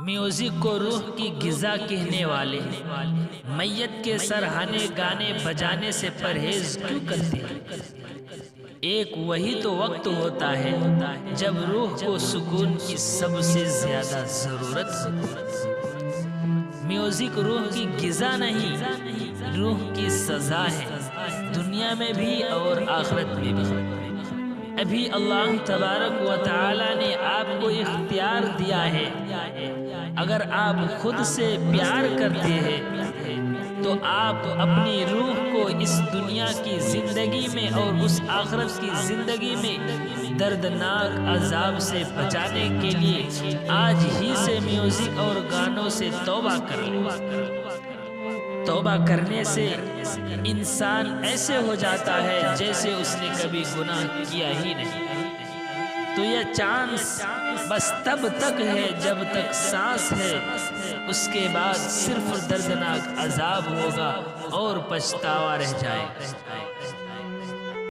Music کو روح کی غذا کہنے والے میت کے سرہانے گانے بجانے سے پرہیز کیوں کرتے ہیں؟ ایک وہی تو وقت ہوتا ہے جب روح کو سکون کی سب سے زیادہ ضرورت ہوتی ہے۔ میوزک روح کی غذا نہیں، روح کی سزا ہے، دنیا میں بھی اور آخرت میں بھی۔ ابھی اللہ تبارک و تعالی نے آپ کو اختیار دیا ہے، اگر آپ خود سے پیار کرتے ہیں تو آپ اپنی روح کو اس دنیا کی زندگی میں اور اس آخرت کی زندگی میں دردناک عذاب سے بچانے کے لیے آج ہی سے میوزک اور گانوں سے توبہ کر لیں۔ توبہ کرنے سے انسان ایسے ہو جاتا ہے جیسے اس نے کبھی گناہ کیا ہی نہیں۔ تو یہ چانس بس تب تک ہے جب تک سانس ہے، اس کے بعد صرف دردناک عذاب ہوگا اور پچھتاوا رہ جائے گا۔